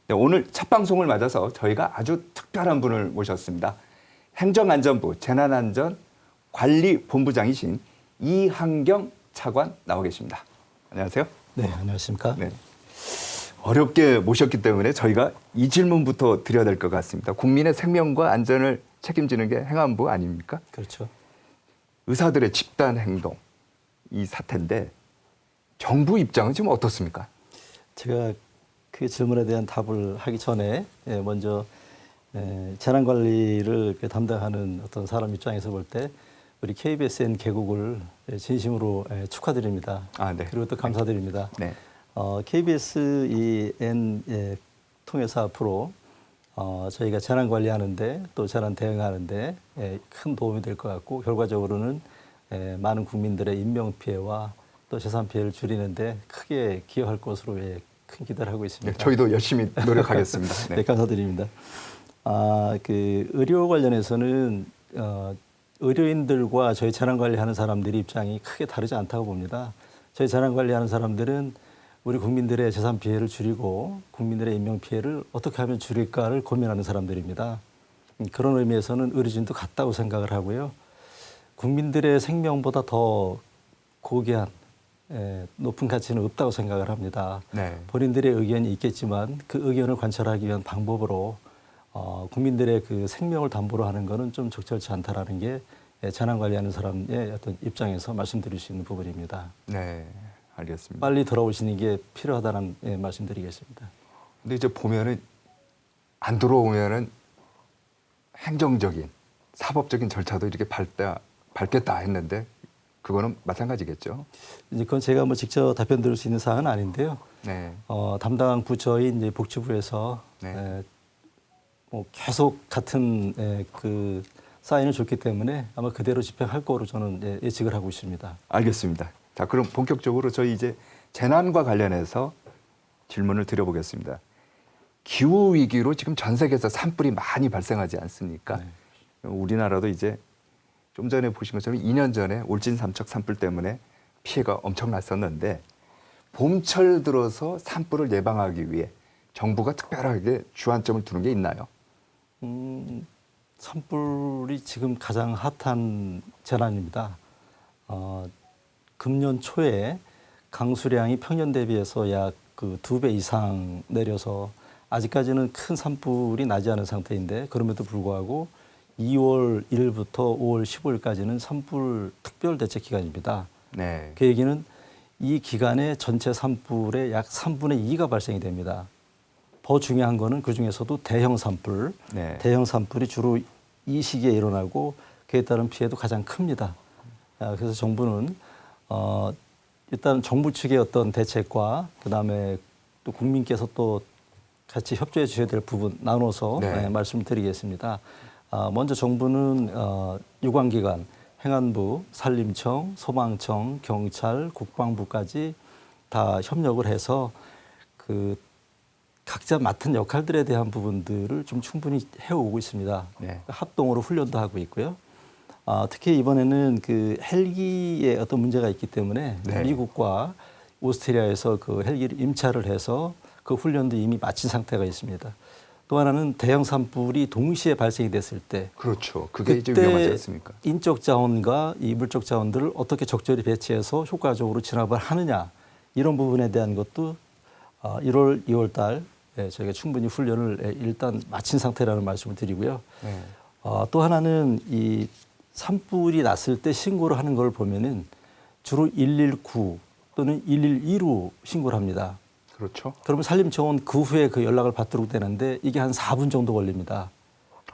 네, 오늘 첫 방송을 맞아서 저희가 아주 특별한 분을 모셨습니다. 행정안전부 재난안전관리본부장이신 이한경 차관 나와 계십니다. 안녕하세요. 네, 안녕하십니까. 네. 어렵게 모셨기 때문에 저희가 이 질문부터 드려야 될 것 같습니다. 국민의 생명과 안전을 책임지는 게 행안부 아닙니까? 그렇죠. 의사들의 집단 행동, 이 사태인데 정부 입장은 지금 어떻습니까? 제가 그 질문에 대한 답을 하기 전에 먼저 재난관리를 담당하는 어떤 사람 입장에서 볼 때 우리 KBSN 개국을 진심으로 축하드립니다. 아, 네. 그리고 또 감사드립니다. 네. KBSN 통해서 앞으로 저희가 재난 관리하는데 또 재난 대응하는데 큰 도움이 될 것 같고 결과적으로는 많은 국민들의 인명 피해와 또 재산 피해를 줄이는데 크게 기여할 것으로 큰 기대를 하고 있습니다. 네, 저희도 열심히 노력하겠습니다. 네, 감사드립니다. 그 의료 관련해서는 의료인들과 저희 재난 관리하는 사람들의 입장이 크게 다르지 않다고 봅니다. 저희 재난 관리하는 사람들은 우리 국민들의 재산 피해를 줄이고 국민들의 인명 피해를 어떻게 하면 줄일까를 고민하는 사람들입니다. 그런 의미에서는 의료진도 같다고 생각을 하고요. 국민들의 생명보다 더 고귀한 높은 가치는 없다고 생각을 합니다. 네. 본인들의 의견이 있겠지만 그 의견을 관철하기 위한 방법으로 국민들의 그 생명을 담보로 하는 것은 좀 적절치 않다라는 게 재난 관리하는 사람의 어떤 입장에서 말씀드릴 수 있는 부분입니다. 네, 알겠습니다. 빨리 돌아오시는 게 필요하다는 말씀드리겠습니다. 근데 이제 보면은 안 들어오면은 행정적인 사법적인 절차도 이렇게 밟겠다 했는데 그거는 마찬가지겠죠. 이제 그건 제가 뭐 직접 답변 드릴 수 있는 사항은 아닌데요. 네. 담당 부처인 이제 복지부에서 네. 뭐 계속 같은 그 사인을 줬기 때문에 아마 그대로 집행할 거로 저는 예측을 하고 있습니다. 알겠습니다. 자, 그럼 본격적으로 저희 이제 재난과 관련해서 질문을 드려보겠습니다. 기후 위기로 지금 전 세계에서 산불이 많이 발생하지 않습니까? 네. 우리나라도 이제 좀 전에 보신 것처럼 2년 전에 울진 삼척 산불 때문에 피해가 엄청났었는데 봄철 들어서 산불을 예방하기 위해 정부가 특별하게 주안점을 두는 게 있나요? 산불이 지금 가장 핫한 재난입니다. 금년 초에 강수량이 평년 대비해서 약 그 2배 이상 내려서 아직까지는 큰 산불이 나지 않은 상태인데 그럼에도 불구하고 2월 1일부터 5월 15일까지는 산불 특별 대책 기간입니다. 네. 그 얘기는 이 기간에 전체 산불의 약 3분의 2가 발생이 됩니다. 더 중요한 거는 그중에서도 대형 산불, 네. 대형 산불이 주로 이 시기에 일어나고 그에 따른 피해도 가장 큽니다. 그래서 정부는 일단 정부 측의 어떤 대책과 그다음에 또 국민께서 또 같이 협조해 주셔야 될 부분 나눠서 네. 말씀드리겠습니다. 먼저 정부는 유관기관, 행안부, 산림청, 소방청, 경찰, 국방부까지 다 협력을 해서 그 각자 맡은 역할들에 대한 부분들을 좀 충분히 해오고 있습니다. 네. 합동으로 훈련도 하고 있고요. 특히 이번에는 그 헬기에 어떤 문제가 있기 때문에 네. 미국과 오스트리아에서 그 헬기를 임차를 해서 그 훈련도 이미 마친 상태가 있습니다. 또 하나는 대형 산불이 동시에 발생이 됐을 때 그렇죠. 그게 이제 위험하지 않습니까? 인적 자원과 이 물적 자원들을 어떻게 적절히 배치해서 효과적으로 진압을 하느냐 이런 부분에 대한 것도 1월, 2월 달 저희가 충분히 훈련을 일단 마친 상태라는 말씀을 드리고요. 네. 또 하나는 이 산불이 났을 때 신고를 하는 걸 보면은 주로 119 또는 112로 신고를 합니다. 그렇죠. 그러면 산림청은 그 후에 그 연락을 받도록 되는데 이게 한 4분 정도 걸립니다.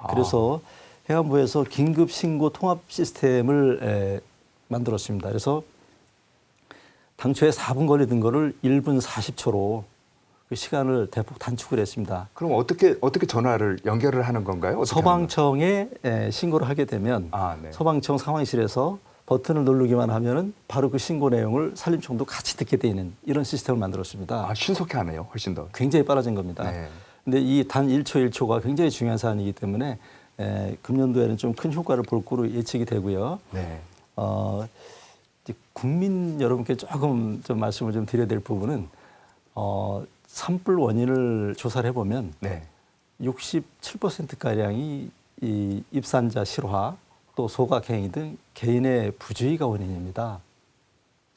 그래서 행안부에서 긴급 신고 통합 시스템을 만들었습니다. 그래서 당초에 4분 걸리던 거를 1분 40초로 그 시간을 대폭 단축을 했습니다. 그럼 어떻게 전화를 연결을 하는 건가요? 어떻게 하는 소방청에 신고를 하게 되면 네. 소방청 상황실에서 버튼을 누르기만 하면은 바로 그 신고 내용을 산림청도 같이 듣게 되는 이런 시스템을 만들었습니다. 신속히 하네요. 훨씬 더. 굉장히 빨라진 겁니다. 네. 근데 이 단 1초 1초가 굉장히 중요한 사안이기 때문에 금년도에는 좀 큰 효과를 볼 거로 예측이 되고요. 네. 이제 국민 여러분께 조금 좀 말씀을 좀 드려야 될 부분은 산불 원인을 조사를 해보면 네. 67%가량이 이 입산자 실화 또 소각행위 등 개인의 부주의가 원인입니다.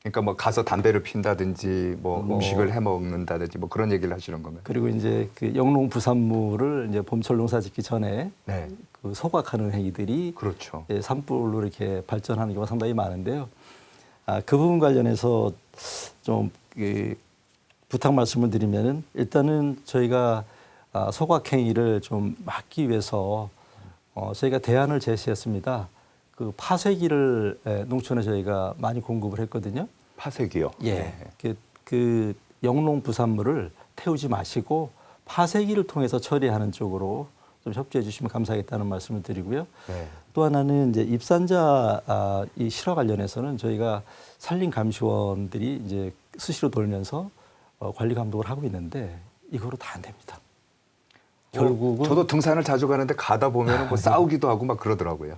그러니까 뭐 가서 담배를 핀다든지 뭐 음식을 해 먹는다든지 뭐 그런 얘기를 하시는 건가요? 그리고 이제 그 영농 부산물을 이제 봄철 농사 짓기 전에 네. 그 소각하는 행위들이 그렇죠. 예, 산불로 이렇게 발전하는 경우가 상당히 많은데요. 그 부분 관련해서 좀 부탁 말씀을 드리면은 일단은 저희가 소각행위를 좀 막기 위해서 저희가 대안을 제시했습니다. 그 파쇄기를 농촌에 저희가 많이 공급을 했거든요. 파쇄기요. 예. 그 영농 부산물을 태우지 마시고 파쇄기를 통해서 처리하는 쪽으로 좀 협조해 주시면 감사하겠다는 말씀을 드리고요. 네. 또 하나는 이제 입산자 이 실화 관련해서는 저희가 산림감시원들이 이제 수시로 돌면서 관리 감독을 하고 있는데 이거로 다 안 됩니다. 결국은 저도 등산을 자주 가는데 가다 보면 뭐 싸우기도 하고 막 그러더라고요.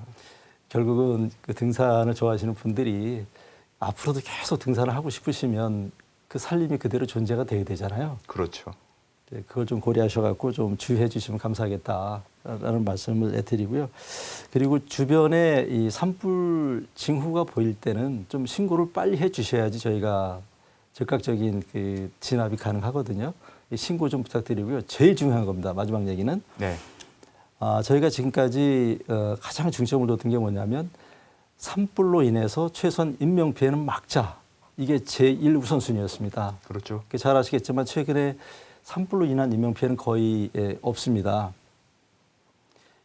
결국은 그 등산을 좋아하시는 분들이 앞으로도 계속 등산을 하고 싶으시면 그 산림이 그대로 존재가 돼야 되잖아요. 그렇죠. 네, 그걸 좀 고려하셔갖고 좀 주의해 주시면 감사하겠다라는 말씀을 드리고요. 그리고 주변에 이 산불 징후가 보일 때는 좀 신고를 빨리 해 주셔야지 저희가 즉각적인 그 진압이 가능하거든요. 이 신고 좀 부탁드리고요. 제일 중요한 겁니다. 마지막 얘기는 네. 저희가 지금까지 가장 중점을 뒀던 게 뭐냐면 산불로 인해서 최소한 인명피해는 막자. 이게 제1 우선순위였습니다. 그렇죠. 잘 아시겠지만 최근에 산불로 인한 인명피해는 거의 없습니다.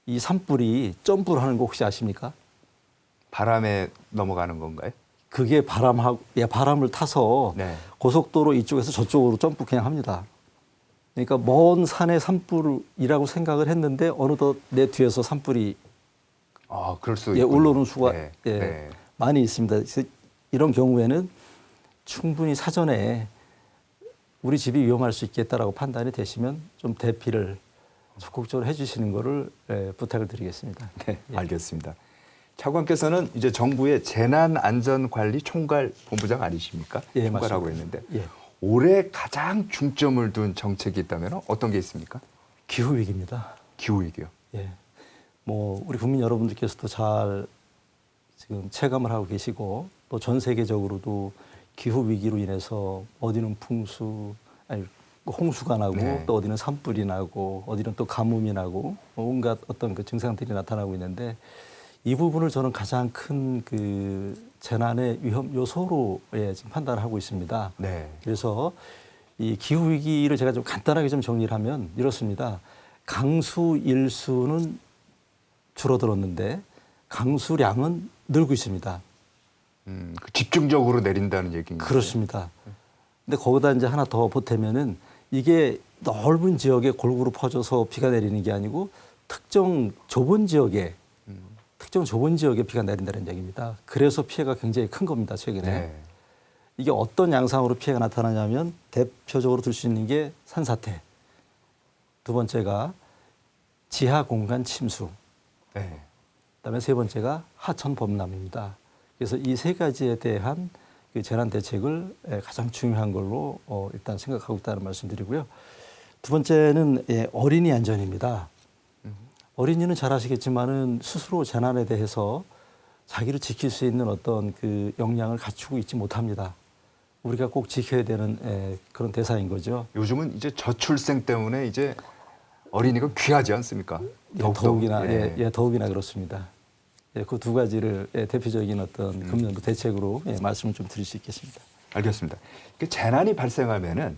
이 산불이 점프를 하는 거 혹시 아십니까? 바람에 넘어가는 건가요? 그게 바람을 타서 네. 고속도로 이쪽에서 저쪽으로 점프 그냥 합니다. 그러니까 먼 산에 산불이라고 생각을 했는데 어느덧 내 뒤에서 산불이 그럴 수 있군요. 올라오는 수가 네. 예, 네. 많이 있습니다. 그래서 이런 경우에는 충분히 사전에 우리 집이 위험할 수 있겠다라고 판단이 되시면 좀 대피를 적극적으로 해주시는 거를 부탁을 드리겠습니다. 네, 알겠습니다. 차관께서는 이제 정부의 재난안전관리 총괄 본부장 아니십니까? 예, 총괄하고 맞습니다. 있는데 예. 올해 가장 중점을 둔 정책이 있다면 어떤 게 있습니까? 기후 위기입니다. 기후 위기요. 예. 뭐 우리 국민 여러분들께서도 잘 지금 체감을 하고 계시고 또 전 세계적으로도 기후 위기로 인해서 어디는 홍수가 나고 네. 또 어디는 산불이 나고 어디는 또 가뭄이 나고 온갖 어떤 그 증상들이 나타나고 있는데 이 부분을 저는 가장 큰 그 재난의 위험 요소로 지금 판단을 하고 있습니다. 네. 그래서 이 기후 위기를 제가 좀 간단하게 좀 정리를 하면 이렇습니다. 강수 일수는 줄어들었는데 강수량은 늘고 있습니다. 집중적으로 내린다는 얘기인가요? 그렇습니다. 근데 거기다 이제 하나 더 보태면은 이게 넓은 지역에 골고루 퍼져서 비가 내리는 게 아니고 특정 좁은 지역에 비가 내린다는 얘기입니다. 그래서 피해가 굉장히 큰 겁니다, 최근에. 네. 이게 어떤 양상으로 피해가 나타나냐면 대표적으로 들 수 있는 게 산사태. 두 번째가 지하 공간 침수. 네. 그다음에 세 번째가 하천 범람입니다. 그래서 이 세 가지에 대한 그 재난 대책을 가장 중요한 걸로 일단 생각하고 있다는 말씀드리고요. 두 번째는 어린이 안전입니다. 어린이는 잘 아시겠지만은 스스로 재난에 대해서 자기를 지킬 수 있는 어떤 그 역량을 갖추고 있지 못합니다. 우리가 꼭 지켜야 되는 그런 대상인 거죠. 요즘은 이제 저출생 때문에 이제 어린이가 귀하지 않습니까? 더욱이나 더욱이나 그렇습니다. 그 두 가지를 대표적인 어떤 금년도 대책으로 말씀을 좀 드릴 수 있겠습니다. 알겠습니다. 재난이 발생하면은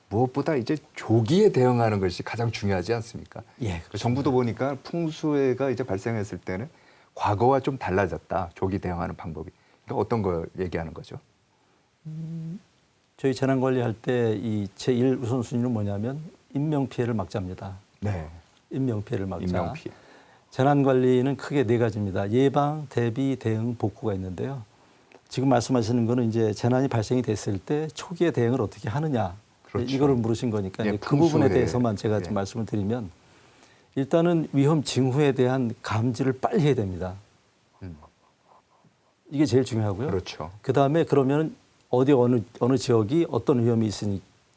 무엇보다 이제 조기에 대응하는 것이 가장 중요하지 않습니까? 예. 정부도 보니까 풍수해가 이제 발생했을 때는 과거와 좀 달라졌다. 조기 대응하는 방법이. 그러니까 어떤 걸 얘기하는 거죠? 저희 재난 관리할 때 이 제1 우선순위는 뭐냐면 인명 피해를 막자입니다. 네. 인명 피해를 막자. 인명 피해. 재난 관리는 크게 네 가지입니다. 예방, 대비, 대응, 복구가 있는데요. 지금 말씀하시는 거는 이제 재난이 발생이 됐을 때 초기에 대응을 어떻게 하느냐. 그렇죠. 이거를 물으신 거니까 예, 그 부분에 풍수해. 대해서만 제가 좀 말씀을 드리면 일단은 위험 징후에 대한 감지를 빨리 해야 됩니다. 이게 제일 중요하고요. 그렇죠. 그다음에 그러면 어느 지역이 어떤 위험이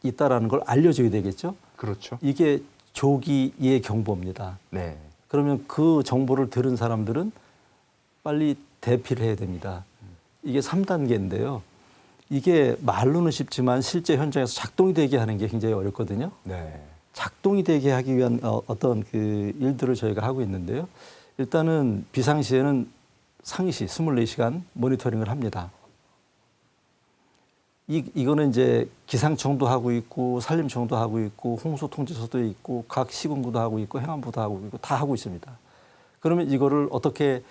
있다라는 걸 알려줘야 되겠죠. 그렇죠. 이게 조기 예 경보입니다. 네. 그러면 그 정보를 들은 사람들은 빨리 대피를 해야 됩니다. 이게 3단계인데요. 이게 말로는 쉽지만 실제 현장에서 작동이 되게 하는 게 굉장히 어렵거든요. 네. 작동이 되게 하기 위한 어떤 그 일들을 저희가 하고 있는데요. 일단은 비상시에는 상시 24시간 모니터링을 합니다. 이거는 이제 기상청도 하고 있고 산림청도 하고 있고 홍수통제소도 있고 각 시군구도 하고 있고 행안부도 하고 있고 다 하고 있습니다. 그러면 이거를 어떻게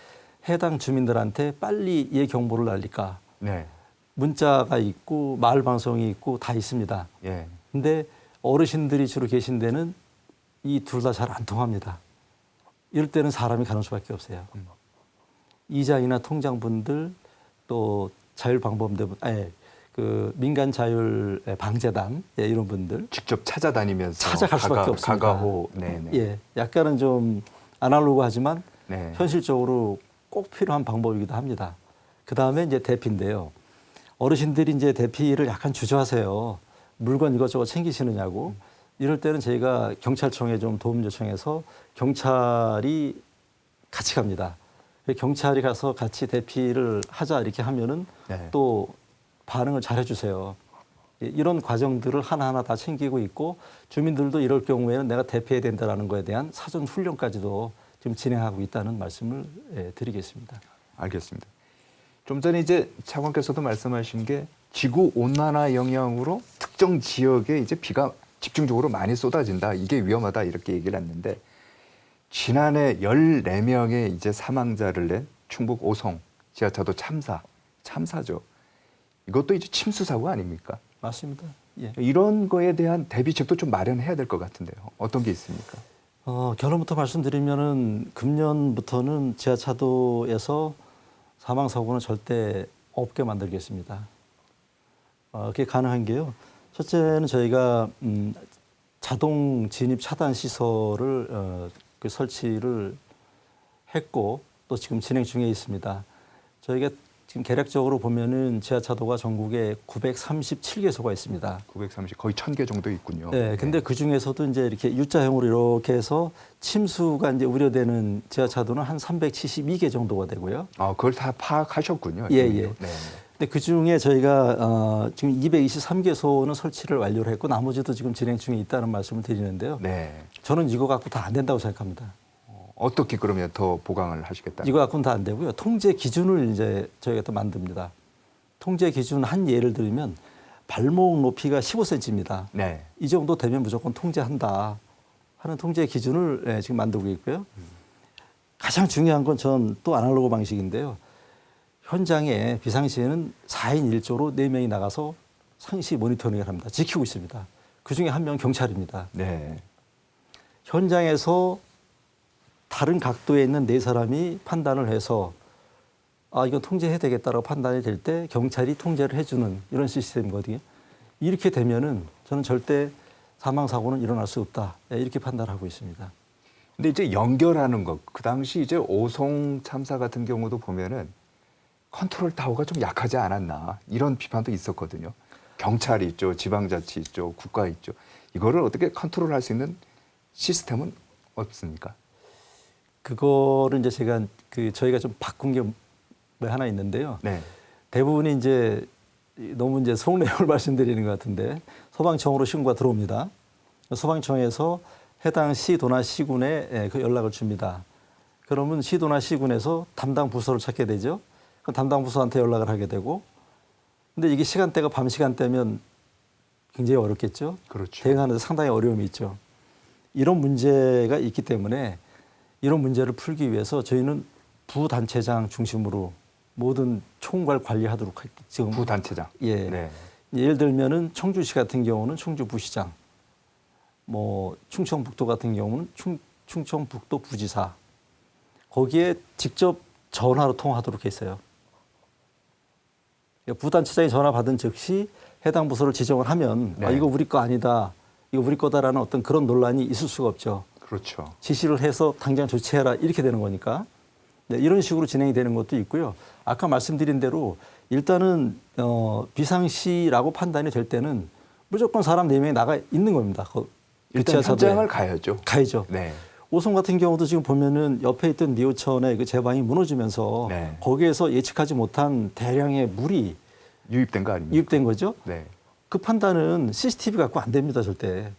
해당 주민들한테 빨리 예 경보를 날릴까? 네. 문자가 있고 마을 방송이 있고 다 있습니다. 예. 근데 어르신들이 주로 계신 데는 이 둘 다 잘 안 통합니다. 이럴 때는 사람이 가는 수밖에 없어요. 이장이나 통장분들 또 자율방범대분, 그 민간 자율 방재단 이런 분들 직접 찾아다니면서 찾아갈 수밖에 없습니다. 가가호. 네. 네. 예, 약간은 좀 아날로그하지만 네. 현실적으로 꼭 필요한 방법이기도 합니다. 그 다음에 이제 대피인데요. 어르신들이 이제 대피를 약간 주저하세요. 물건 이것저것 챙기시느냐고. 이럴 때는 저희가 경찰청에 좀 도움 요청해서 경찰이 같이 갑니다. 경찰이 가서 같이 대피를 하자 이렇게 하면은 네. 또 반응을 잘 해주세요. 이런 과정들을 하나하나 다 챙기고 있고 주민들도 이럴 경우에는 내가 대피해야 된다는 거에 대한 사전 훈련까지도 지금 진행하고 있다는 말씀을 드리겠습니다. 알겠습니다. 좀 전에 이제 차관께서도 말씀하신 게 지구 온난화 영향으로 특정 지역에 이제 비가 집중적으로 많이 쏟아진다. 이게 위험하다 이렇게 얘기를 했는데 지난해 14명의 이제 사망자를 낸 충북 오송 지하차도 참사죠. 이것도 이제 침수 사고 아닙니까? 맞습니다. 예. 이런 거에 대한 대비책도 좀 마련해야 될 것 같은데요. 어떤 게 있습니까? 결론부터 말씀드리면은 금년부터는 지하차도에서 사망 사고는 절대 없게 만들겠습니다. 그게 가능한 게요. 첫째는 저희가 자동 진입 차단 시설을 그 설치를 했고 또 지금 진행 중에 있습니다. 저희가 지금 개략적으로 보면은 지하차도가 전국에 937개소가 있습니다. 930 거의 1000개 정도 있군요. 네, 근데 그 중에서도 이제 이렇게 U자형으로 이렇게 해서 침수가 이제 우려되는 지하차도는 한 372개 정도가 되고요. 아, 그걸 다 파악하셨군요. 예, 이미요. 예. 네. 근데 그 중에 저희가 지금 223개소는 설치를 완료를 했고 나머지도 지금 진행 중에 있다는 말씀을 드리는데요. 네. 저는 이거 갖고 다 안 된다고 생각합니다. 어떻게 그러면 더 보강을 하시겠다? 이거 갖고는 다 안 되고요. 통제 기준을 이제 저희가 또 만듭니다. 통제 기준 한 예를 들면 발목 높이가 15cm입니다. 네. 이 정도 되면 무조건 통제한다 하는 통제 기준을 지금 만들고 있고요. 가장 중요한 건 전 또 아날로그 방식인데요. 현장에 비상시에는 4인 1조로 4명이 나가서 상시 모니터링을 합니다. 지키고 있습니다. 그중에 한 명 경찰입니다. 네. 현장에서 다른 각도에 있는 4사람이 판단을 해서 이건 통제해야 되겠다라고 판단이 될 때 경찰이 통제를 해주는 이런 시스템이거든요. 이렇게 되면은 저는 절대 사망사고는 일어날 수 없다. 이렇게 판단하고 있습니다. 근데 이제 연결하는 것, 그 당시 이제 오송 참사 같은 경우도 보면은 컨트롤 타워가 좀 약하지 않았나 이런 비판도 있었거든요. 경찰이 있죠, 지방자치 있죠, 국가 있죠. 이거를 어떻게 컨트롤할 수 있는 시스템은 없습니까? 그거를 이제 제가 저희가 좀 바꾼 게 하나 있는데요. 네. 대부분이 이제 너무 이제 속내용을 말씀드리는 것 같은데 소방청으로 신고가 들어옵니다. 소방청에서 해당 시도나 시군에 그 연락을 줍니다. 그러면 시도나 시군에서 담당 부서를 찾게 되죠. 그럼 담당 부서한테 연락을 하게 되고, 근데 이게 시간대가 밤 시간대면 굉장히 어렵겠죠. 그렇죠. 대응하는 데 상당히 어려움이 있죠. 이런 문제가 있기 때문에 이런 문제를 풀기 위해서 저희는 부단체장 중심으로 모든 총괄 관리하도록 지금 부단체장. 예. 네. 예를 들면은 청주시 같은 경우는 청주부시장, 뭐 충청북도 같은 경우는 충청북도 부지사 거기에 직접 전화로 통화하도록 했어요. 부단체장이 전화 받은 즉시 해당 부서를 지정을 하면 네. 이거 우리 거 아니다, 이거 우리 거다라는 어떤 그런 논란이 있을 수가 없죠. 그렇죠. 지시를 해서 당장 조치해라 이렇게 되는 거니까. 네, 이런 식으로 진행이 되는 것도 있고요. 아까 말씀드린 대로 일단은 비상시라고 판단이 될 때는 무조건 사람 4명이 나가 있는 겁니다. 일단 현장을 가야죠. 가야죠. 네. 오송 같은 경우도 지금 보면은 옆에 있던 니오천의 그 제방이 무너지면서 네. 거기에서 예측하지 못한 대량의 물이 유입된 거 아닙니까? 유입된 거죠. 네. 그 판단은 CCTV 갖고 안 됩니다, 절대.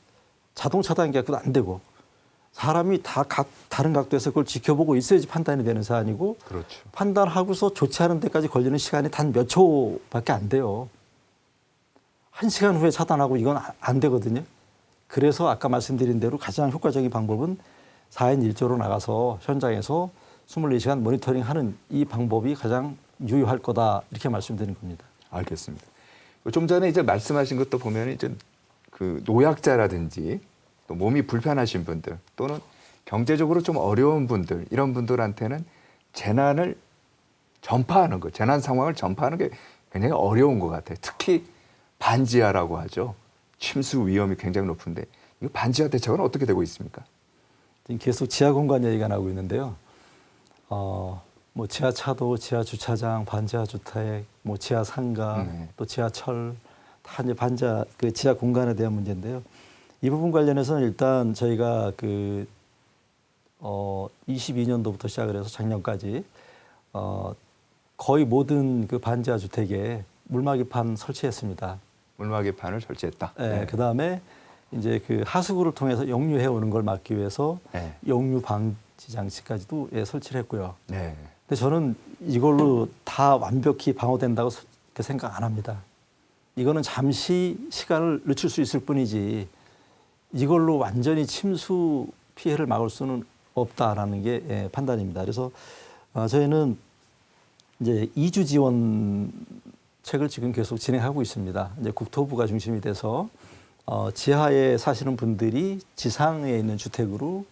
자동 차단기 갖고도 안 되고. 사람이 다 다른 각도에서 그걸 지켜보고 있어야지 판단이 되는 사안이고 그렇죠. 판단하고서 조치하는 데까지 걸리는 시간이 단 몇 초밖에 안 돼요. 1시간 후에 차단하고 이건 안 되거든요. 그래서 아까 말씀드린 대로 가장 효과적인 방법은 4인 1조로 나가서 현장에서 24시간 모니터링하는 이 방법이 가장 유효할 거다 이렇게 말씀드리는 겁니다. 알겠습니다. 좀 전에 이제 말씀하신 것도 보면 이제 그 노약자라든지 또 몸이 불편하신 분들 또는 경제적으로 좀 어려운 분들 이런 분들한테는 재난을 전파하는 것, 재난 상황을 전파하는 게 굉장히 어려운 것 같아요. 특히 반지하라고 하죠. 침수 위험이 굉장히 높은데 이 반지하 대책은 어떻게 되고 있습니까? 지금 계속 지하 공간 얘기가 나오고 있는데요. 뭐 지하차도, 지하 주차장, 반지하 주택, 뭐 지하 상가, 또 지하철 다 이제 반지하 그 지하 공간에 대한 문제인데요. 이 부분 관련해서는 일단 저희가 22년도부터 시작을 해서 작년까지 거의 모든 그 반지하 주택에 물막이판 설치했습니다. 물막이판을 설치했다. 네. 그다음에 이제 그 하수구를 통해서 역류해 오는 걸 막기 위해서 네. 역류 방지 장치까지도 설치를 했고요. 네. 근데 저는 이걸로 다 완벽히 방어된다고 생각 안 합니다. 이거는 잠시 시간을 늦출 수 있을 뿐이지 이걸로 완전히 침수 피해를 막을 수는 없다라는 게 판단입니다. 그래서 저희는 이제 이주 지원책을 지금 계속 진행하고 있습니다. 이제 국토부가 중심이 돼서 지하에 사시는 분들이 지상에 있는 주택으로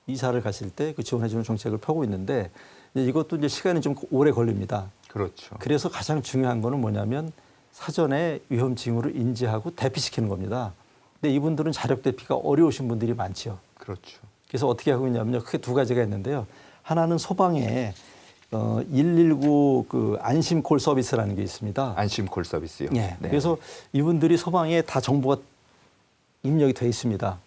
이사를 갔을 때 그 지원해주는 정책을 펴고 있는데 이것도 이제 시간이 좀 오래 걸립니다. 그렇죠. 그래서 가장 중요한 거는 뭐냐면 사전에 위험 징후를 인지하고 대피시키는 겁니다. 근데 이분들은 자력 대피가 어려우신 분들이 많죠. 그렇죠. 그래서 어떻게 하고 있냐면요. 크게 두 가지가 있는데요. 하나는 소방에 119 그 안심콜 서비스라는 게 있습니다. 안심콜 서비스요. 네. 그래서 이분들이 소방에 다 정보가 입력이 돼 있습니다.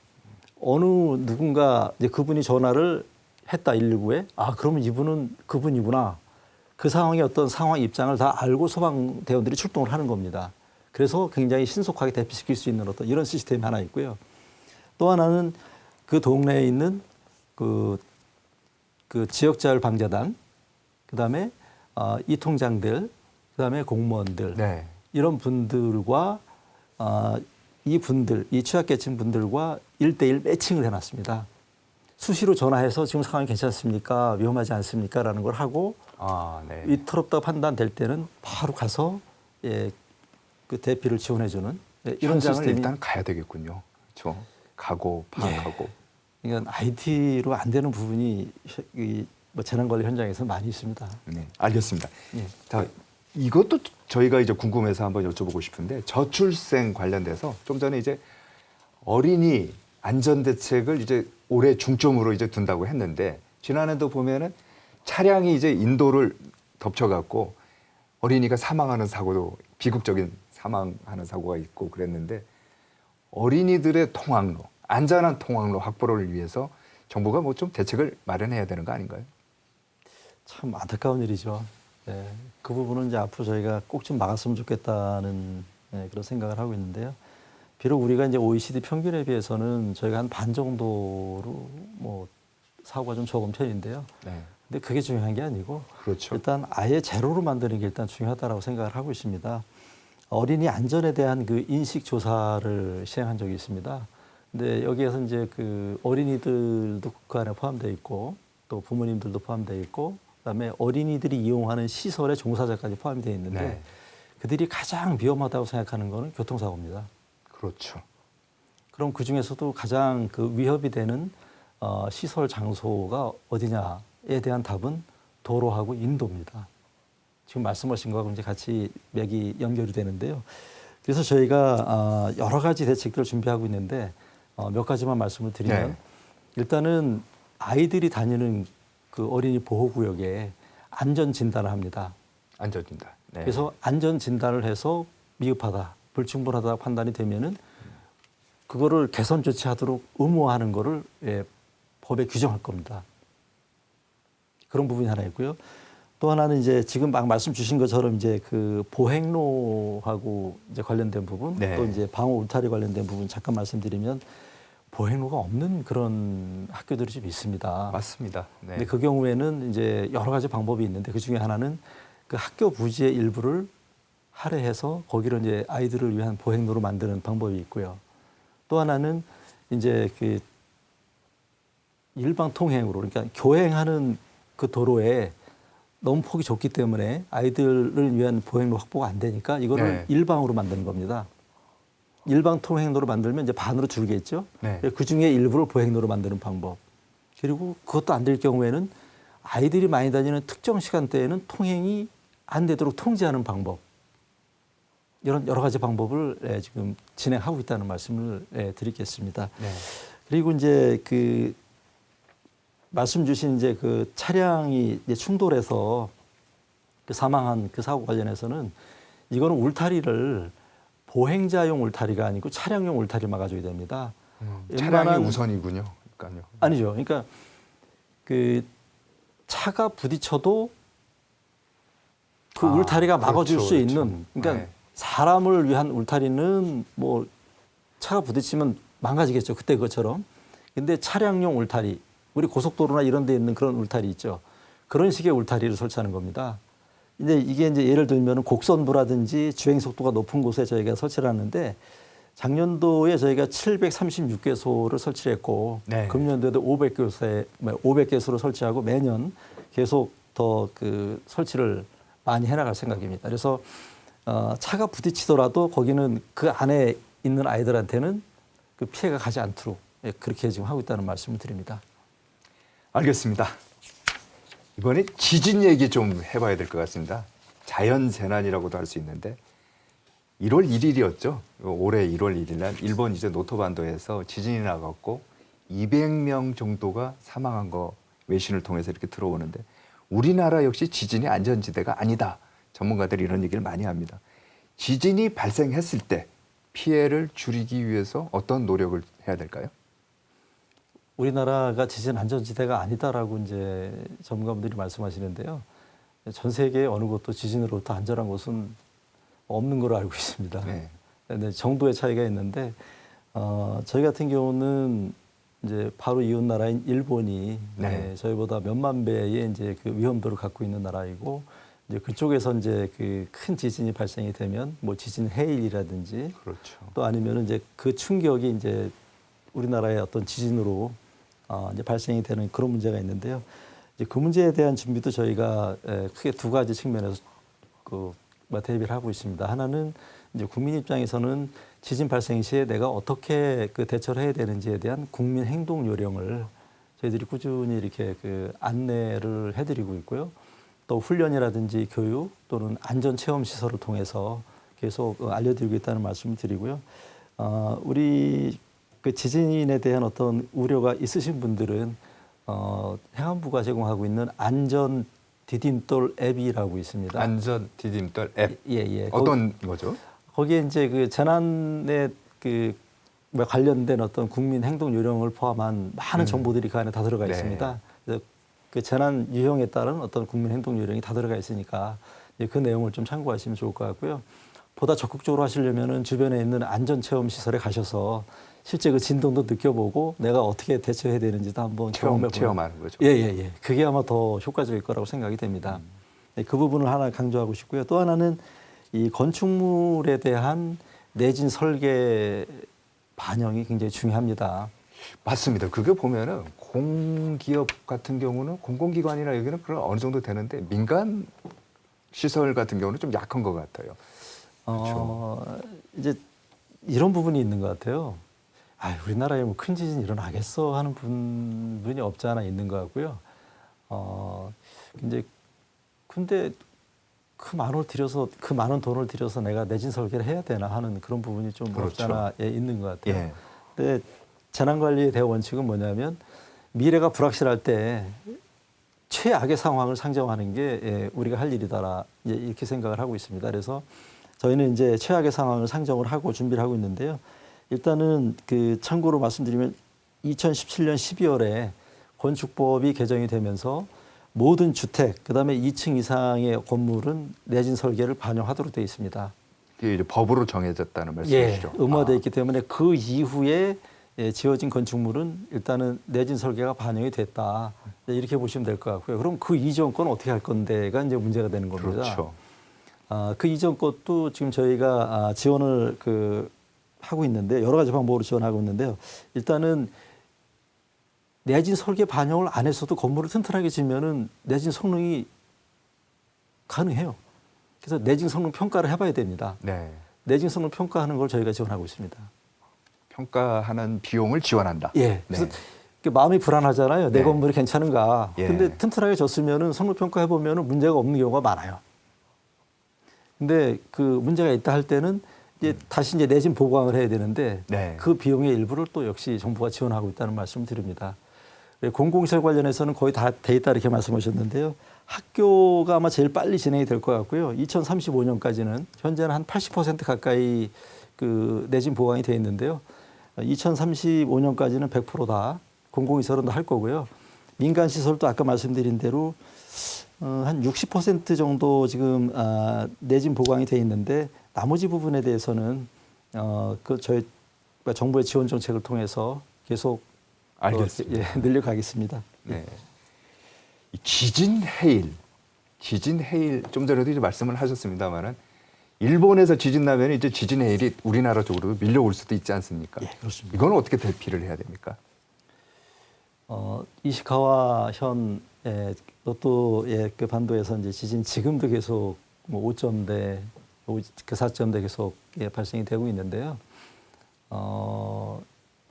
어느 누군가 이제 그분이 전화를 했다 119에 그러면 이분은 그분이구나. 그 상황의 어떤 상황 입장을 다 알고 소방대원들이 출동을 하는 겁니다. 그래서 굉장히 신속하게 대피시킬 수 있는 어떤 이런 시스템이 하나 있고요. 또 하나는 그 동네에 있는 그 지역자율 방재단, 그다음에 이 통장들, 그다음에 공무원들 네. 이런 분들과 이 취약계층 분들과 1대1 매칭을 해놨습니다. 수시로 전화해서 지금 상황이 괜찮습니까? 위험하지 않습니까? 라는 걸 하고 네. 위태롭다고 판단될 때는 바로 가서 그 대피를 지원해주는 이런 현장을 시스템이 일단 가야 되겠군요. 그렇죠. 가고 파악하고. 이건 IT로 안 되는 부분이 뭐 재난관리 현장에서 많이 있습니다. 네, 알겠습니다. 예. 자, 이것도 저희가 이제 궁금해서 한번 여쭤보고 싶은데 저출생 관련돼서 좀 전에 이제 어린이 안전 대책을 이제 올해 중점으로 이제 둔다고 했는데 지난해도 보면은 차량이 이제 인도를 덮쳐갖고 어린이가 사망하는 사고도 비극적인 사망하는 사고가 있고 그랬는데 어린이들의 통학로, 안전한 통학로 확보를 위해서 정부가 뭐 좀 대책을 마련해야 되는 거 아닌가요? 참 안타까운 일이죠. 네, 그 부분은 이제 앞으로 저희가 꼭 좀 막았으면 좋겠다는 그런 생각을 하고 있는데요. 비록 우리가 이제 OECD 평균에 비해서는 저희가 한 반 정도로 뭐 사고가 좀 적은 편인데요. 네. 근데 그게 중요한 게 아니고 그렇죠. 일단 아예 제로로 만드는 게 일단 중요하다고 생각을 하고 있습니다. 어린이 안전에 대한 그 인식 조사를 시행한 적이 있습니다. 근데 여기에서 이제 그 어린이들도 그 안에 포함되어 있고 또 부모님들도 포함되어 있고 그다음에 어린이들이 이용하는 시설의 종사자까지 포함이 되어 있는데 네. 그들이 가장 위험하다고 생각하는 거는 교통사고입니다. 그렇죠. 그럼 그 중에서도 가장 그 위협이 되는 시설 장소가 어디냐에 대한 답은 도로하고 인도입니다. 지금 말씀하신 거하고 이제 같이 맥이 연결이 되는데요. 그래서 저희가 여러 가지 대책들을 준비하고 있는데 몇 가지만 말씀을 드리면 네. 일단은 아이들이 다니는 그 어린이 보호구역에 안전 진단을 합니다. 안전진단. 네. 그래서 안전 진단을 해서 미흡하다. 불충분하다 판단이 되면은 그거를 개선 조치하도록 의무화하는 거를 법에 규정할 겁니다. 그런 부분이 하나 있고요. 또 하나는 이제 지금 막 말씀 주신 것처럼 이제 그 보행로하고 이제 관련된 부분, 네. 또 이제 방호 울타리 관련된 부분 잠깐 말씀드리면 보행로가 없는 그런 학교들이 좀 있습니다. 맞습니다. 네. 근데 그 경우에는 이제 여러 가지 방법이 있는데 그 중에 하나는 그 학교 부지의 일부를 할애해서 거기를 이제 아이들을 위한 보행로로 만드는 방법이 있고요. 또 하나는 이제 그 일방 통행으로 그러니까 교행하는 그 도로에 너무 폭이 좁기 때문에 아이들을 위한 보행로 확보가 안 되니까 이거를 네. 일방으로 만드는 겁니다. 일방 통행로로 만들면 이제 반으로 줄겠죠. 네. 그 중에 일부를 보행로로 만드는 방법. 그리고 그것도 안 될 경우에는 아이들이 많이 다니는 특정 시간대에는 통행이 안 되도록 통제하는 방법. 이런 여러 가지 방법을 지금 진행하고 있다는 말씀을 드리겠습니다. 네. 그리고 이제 그 말씀 주신 이제 그 차량이 이제 충돌해서 그 사망한 그 사고 관련해서는 이거는 울타리를 보행자용 울타리가 아니고 차량용 울타리 막아줘야 됩니다. 차량이 우선이군요. 그러니까요. 아니죠. 그러니까 그 차가 부딪혀도 그 울타리가 막아줄 그렇죠, 수 그렇죠. 있는 그러니까 네. 사람을 위한 울타리는 뭐 차가 부딪히면 망가지겠죠. 그때 그것처럼. 근데 차량용 울타리, 우리 고속도로나 이런 데 있는 그런 울타리 있죠. 그런 식의 울타리를 설치하는 겁니다. 근데 이게 이제 예를 들면 곡선부라든지 주행 속도가 높은 곳에 저희가 설치를 하는데 작년도에 저희가 736개소를 설치를 했고 네. 금년도에도 500개소를 설치하고 매년 계속 더 그 설치를 많이 해나갈 생각입니다. 그래서 차가 부딪히더라도 거기는 그 안에 있는 아이들한테는 그 피해가 가지 않도록 그렇게 지금 하고 있다는 말씀을 드립니다. 알겠습니다. 이번에 지진 얘기 좀 해봐야 될 것 같습니다. 자연재난이라고도 할 수 있는데 1월 1일이었죠. 올해 1월 1일 날 일본 이제 노토반도에서 지진이 나갔고 200명 정도가 사망한 거 외신을 통해서 이렇게 들어오는데 우리나라 역시 지진이 안전지대가 아니다. 전문가들이 이런 얘기를 많이 합니다. 지진이 발생했을 때 피해를 줄이기 위해서 어떤 노력을 해야 될까요? 우리나라가 지진 안전지대가 아니다라고 이제 전문가분들이 말씀하시는데요. 전 세계 어느 곳도 지진으로부터 안전한 곳은 없는 걸로 알고 있습니다. 네. 근데 정도의 차이가 있는데 저희 같은 경우는 이제 바로 이웃 나라인 일본이 네. 저희보다 몇만 배의 이제 그 위험도를 갖고 있는 나라이고 이제 그쪽에서 이제 그 큰 지진이 발생이 되면 뭐 지진 해일이라든지 그렇죠. 또 아니면은 이제 그 충격이 이제 우리나라의 어떤 지진으로 이제 발생이 되는 그런 문제가 있는데요. 이제 그 문제에 대한 준비도 저희가 크게 두 가지 측면에서 그 대비를 하고 있습니다. 하나는 이제 국민 입장에서는 지진 발생 시에 내가 어떻게 그 대처를 해야 되는지에 대한 국민 행동 요령을 저희들이 꾸준히 이렇게 그 안내를 해드리고 있고요. 또 훈련이라든지 교육 또는 안전 체험 시설을 통해서 계속 알려드리고 있다는 말씀을 드리고요. 우리 그 지진에 대한 어떤 우려가 있으신 분들은 행안부가 제공하고 있는 안전 디딤돌 앱이라고 있습니다. 안전 디딤돌 앱. 예. 어떤 거죠? 거기에 이제 그 재난에 그 관련된 어떤 국민 행동 요령을 포함한 많은 정보들이 그 안에 다 들어가 네. 있습니다. 그래서 그 재난 유형에 따른 어떤 국민 행동 요령이 다 들어가 있으니까 그 내용을 좀 참고하시면 좋을 것 같고요. 보다 적극적으로 하시려면은 주변에 있는 안전 체험 시설에 가셔서 실제 그 진동도 느껴보고 내가 어떻게 대처해야 되는지도 한번 체험하는 거죠. 예. 그게 아마 더 효과적일 거라고 생각이 됩니다. 그 부분을 하나 강조하고 싶고요. 또 하나는 이 건축물에 대한 내진 설계 반영이 굉장히 중요합니다. 맞습니다. 그게 보면은 공기업 같은 경우는 공공기관이나 여기는 그런 어느 정도 되는데 민간 시설 같은 경우는 좀 약한 것 같아요. 이제 이런 부분이 있는 것 같아요. 우리나라에 뭐 큰 지진 일어나겠어 하는 분이 없지 않아 있는 것 같고요. 이제 근데 그 많은 돈을 들여서 내가 내진 설계를 해야 되나 하는 그런 부분이 좀 그렇죠. 없지 않아 있는 것 같아요. 예. 근데 재난관리의 대원칙은 뭐냐면 미래가 불확실할 때 최악의 상황을 상정하는 게 우리가 할 일이다 이렇게 생각을 하고 있습니다. 그래서 저희는 이제 최악의 상황을 상정을 하고 준비를 하고 있는데요. 일단은 그 참고로 말씀드리면 2017년 12월에 건축법이 개정이 되면서 모든 주택, 그다음에 2층 이상의 건물은 내진 설계를 반영하도록 되어 있습니다. 이게 이제 법으로 정해졌다는 말씀이시죠? 의무화되어 있기 때문에 그 이후에 지어진 건축물은 일단은 내진 설계가 반영이 됐다. 이렇게 보시면 될 것 같고요. 그럼 그 이전 건 어떻게 할 건데가 이제 문제가 되는 겁니다. 그렇죠. 그 이전 것도 지금 저희가 지원을 하고 있는데 여러 가지 방법으로 지원하고 있는데요. 일단은 내진 설계 반영을 안 했어도 건물을 튼튼하게 지으면은 내진 성능이 가능해요. 그래서 내진 성능 평가를 해봐야 됩니다. 네. 내진 성능 평가하는 걸 저희가 지원하고 있습니다. 평가하는 비용을 지원한다. 예. 그래서 네. 마음이 불안하잖아요. 내 네. 건물이 괜찮은가. 예. 근데 튼튼하게 졌으면은 성능 평가해 보면은 문제가 없는 경우가 많아요. 근데 그 문제가 있다 할 때는 이제 다시 이제 내진 보강을 해야 되는데 네. 그 비용의 일부를 또 역시 정부가 지원하고 있다는 말씀을 드립니다. 공공시설 관련해서는 거의 다 돼 있다 이렇게 말씀하셨는데요. 학교가 아마 제일 빨리 진행이 될 것 같고요. 2035년까지는 현재는 한 80% 가까이 그 내진 보강이 돼 있는데요. 2035년까지는 100%다 공공시설은 할 거고요. 민간 시설도 아까 말씀드린 대로 한 60% 정도 지금 내진 보강이 돼 있는데 나머지 부분에 대해서는 저희 정부의 지원 정책을 통해서 계속 알겠습니다. 늘려가겠습니다. 네. 이 지진 해일 좀 전에도 이제 말씀을 하셨습니다만은 일본에서 지진 나면 이제 지진 해일이 우리나라 쪽으로 밀려올 수도 있지 않습니까? 예, 그렇습니다. 이거는 어떻게 대피를 해야 됩니까? 이시카와 현 노토의 반도에서 이제 지진 지금도 계속 뭐 5점대, 그 4점대 계속 발생이 되고 있는데요.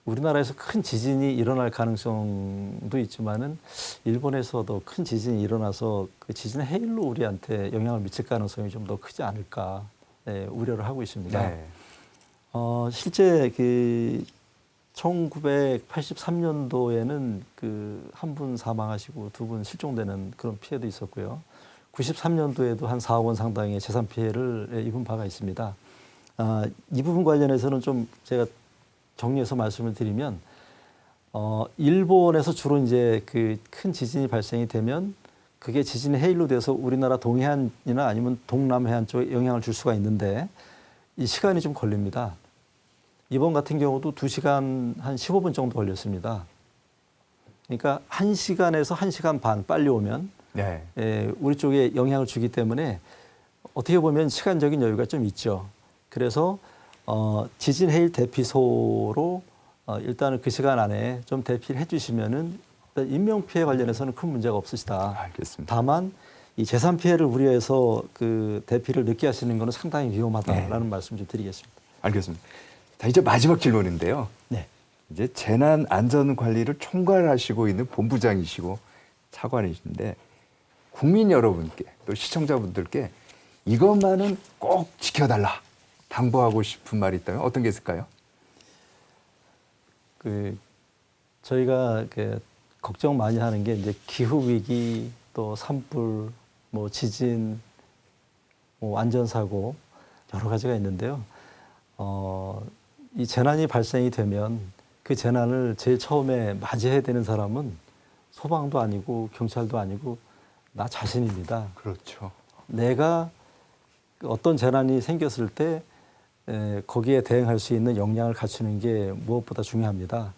우리나라에서 큰 지진이 일어날 가능성도 있지만은 일본에서도 큰 지진이 일어나서 그 지진 해일로 우리한테 영향을 미칠 가능성이 좀 더 크지 않을까 우려를 하고 있습니다. 네. 실제 그 1983년도에는 그 한 분 사망하시고 두 분 실종되는 그런 피해도 있었고요. 93년도에도 한 4억 원 상당의 재산 피해를 입은 바가 있습니다. 이 부분 관련해서는 좀 제가 정리해서 말씀을 드리면, 일본에서 주로 이제 그 큰 지진이 발생이 되면 그게 지진의 해일로 돼서 우리나라 동해안이나 아니면 동남해안 쪽에 영향을 줄 수가 있는데 이 시간이 좀 걸립니다. 이번 같은 경우도 2시간 한 15분 정도 걸렸습니다. 그러니까 1시간에서 1시간 반 빨리 오면 네. 우리 쪽에 영향을 주기 때문에 어떻게 보면 시간적인 여유가 좀 있죠. 그래서 지진 해일 대피소로 일단은 그 시간 안에 좀 대피를 해주시면은 인명 피해 관련해서는 큰 문제가 없으시다. 알겠습니다. 다만 이 재산 피해를 우려해서 그 대피를 늦게 하시는 것은 상당히 위험하다라는 말씀 좀 드리겠습니다. 알겠습니다. 자, 이제 마지막 질문인데요. 네. 이제 재난 안전 관리를 총괄하시고 있는 본부장이시고 차관이신데 국민 여러분께 또 시청자분들께 이것만은 꼭 지켜달라 당부하고 싶은 말이 있다면 어떤 게 있을까요? 저희가 걱정 많이 하는 게 이제 기후 위기, 또 산불, 뭐 지진, 뭐 안전사고 여러 가지가 있는데요. 이 재난이 발생이 되면 그 재난을 제일 처음에 맞이해야 되는 사람은 소방도 아니고 경찰도 아니고 나 자신입니다. 그렇죠. 내가 어떤 재난이 생겼을 때 거기에 대응할 수 있는 역량을 갖추는 게 무엇보다 중요합니다.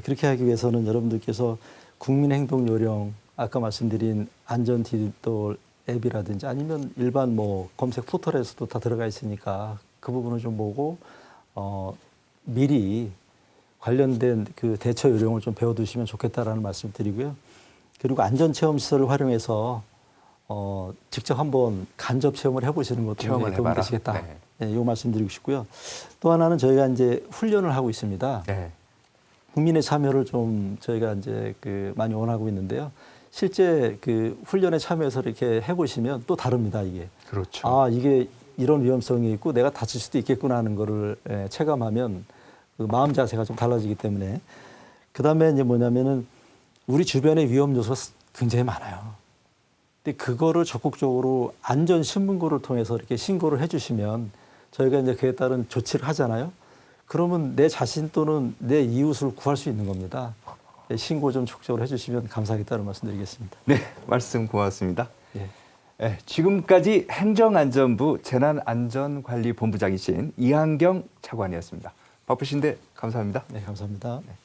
그렇게 하기 위해서는 여러분들께서 국민행동요령, 아까 말씀드린 안전 디지털 앱이라든지 아니면 일반 뭐 검색 포털에서도 다 들어가 있으니까 그 부분을 좀 보고 미리 관련된 그 대처 요령을 좀 배워두시면 좋겠다라는 말씀 드리고요. 그리고 안전체험시설을 활용해서 직접 한번 간접 체험을 해보시는 것도 체험을 도움이 해봐라. 되시겠다. 네. 네, 이 말씀 드리고 싶고요. 또 하나는 저희가 이제 훈련을 하고 있습니다. 네. 국민의 참여를 좀 저희가 이제 많이 원하고 있는데요. 실제 그 훈련에 참여해서 이렇게 해보시면 또 다릅니다, 이게. 그렇죠. 이게 이런 위험성이 있고 내가 다칠 수도 있겠구나 하는 거를 체감하면 그 마음 자세가 좀 달라지기 때문에. 그 다음에 이제 뭐냐면은 우리 주변에 위험 요소가 굉장히 많아요. 근데 그거를 적극적으로 안전신문고를 통해서 이렇게 신고를 해주시면 저희가 이제 그에 따른 조치를 하잖아요. 그러면 내 자신 또는 내 이웃을 구할 수 있는 겁니다. 신고 좀 적극적으로 해주시면 감사하겠다는 말씀드리겠습니다. 네, 말씀 고맙습니다. 예. 네, 지금까지 행정안전부 재난안전관리본부장이신 이한경 차관이었습니다. 바쁘신데 감사합니다. 네, 감사합니다. 네.